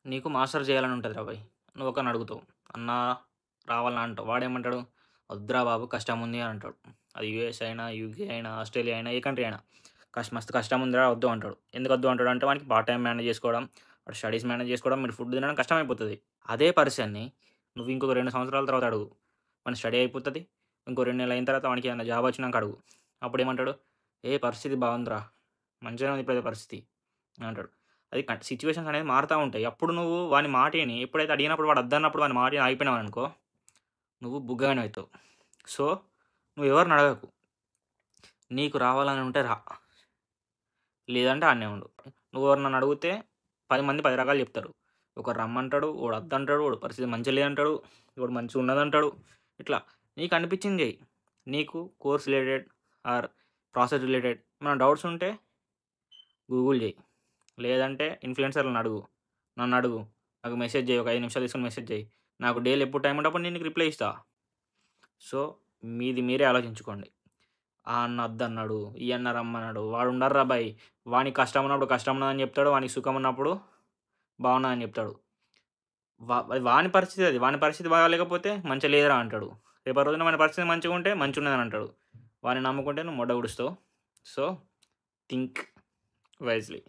నీకు మాస్టర్ చేయాలని ఉంటదిరా భయ్! నువ్వు ఒకరిని అడుగుతావు. అన్నా రావాల్నా అంటావు. వాడేమంటాడు? వద్దురా బాబు కష్టం ఉంది అని అంటాడు. అది యూఎస్ అయినా, యూకే అయినా, ఆస్ట్రేలియా అయినా, ఏ కంట్రీ అయినా. మస్తు కష్టం ఉందిరా వద్దు అంటాడు. ఎందుకు వద్దు అంటాడు అంటే వానికి పార్ట్ టైమ్ మేనేజ్ చేసుకోవడం, వాడు స్టడీస్ మేనేజ్ చేసుకోవడం, మీరు ఫుడ్ తినడం కష్టమైపోతది. అదే పర్సన్‌ని నువ్వు ఇంకొక 2 సంవత్సరాల తర్వాత అడుగు. వాని స్టడీ అయిపోతది. ఇంకో 2 నెలలు అయిన తర్వాత వానికి ఏదైనా జాబ్ వచ్చినాక అడుగు. అప్పుడేమంటాడు? ఏ పరిస్థితి బాగుందిరా! మంచిగానే ఉంది ఇప్పుడైతే పరిస్థితి అంటాడు. అది సిట్యుయేషన్స్ అనేది మారుతా ఉంటాయి. అప్పుడు నువ్వు వాని మాట ఇని ఎప్పుడైతే అడిగినప్పుడు వాడు వద్దన్నప్పుడు వాని మాట ఇని ఆగిపోయినావనుకో, నువ్వు బుగ్గగాని అయితావు. సో, నువ్వు ఎవరిని అడగకు. నీకు రావాలని ఉంటే రా. లేదంటే ఆడనే ఉండు. నువ్వు ఎవరినన్నా అడిగితే 10 మంది 10 రకాలు చెప్తారు. ఒకడు రమ్మంటాడు, ఒకడు వద్దంటాడు, ఒకడు పరిస్థితి మంచిగా లేదంటాడు, ఒకడు మంచిగా ఉన్నదంటాడు. ఇట్లా నీకు అనిపించింది చెయ్యి. నీకు course related or process related ఏమైనా డౌట్స్ ఉంటే గూగుల్ చెయి. లేదంటే ఇన్‌ఫ్లుయెన్సర్‌లని అడుగు. నన్నడుగు. నాకు మెసేజ్ చెయి. ఒక 5 నిమిషాలు తీసుకొని మెసేజ్ చెయి. నాకు డైలీ ఎప్పుడు టైం ఉంటే అప్పుడు నేను నీకు రిప్లై ఇస్తా. సో, మీది మీరే ఆలోచించుకోండి. ఆ అన్న వద్దన్నాడు, ఈ అన్న రమ్మన్నాడు. వాడు ఉండర్రా భాయ్! వానికి కష్టం ఉన్నప్పుడు కష్టం ఉన్నదని చెప్తాడు. వానికి సుఖం ఉన్నప్పుడు బాగున్నదని చెప్తాడు. అది వాని పరిస్థితి అది. వాని పరిస్థితి బాగాలేకపోతే మంచిగా లేదురా అంటాడు. రేపటి రోజున వాని పరిస్థితి మంచిగుంటే మంచిగున్నదని అంటాడు. వాడిని నమ్ముకుంటే నువ్వు మొడ్డ గుడుస్తావు. So, think wisely.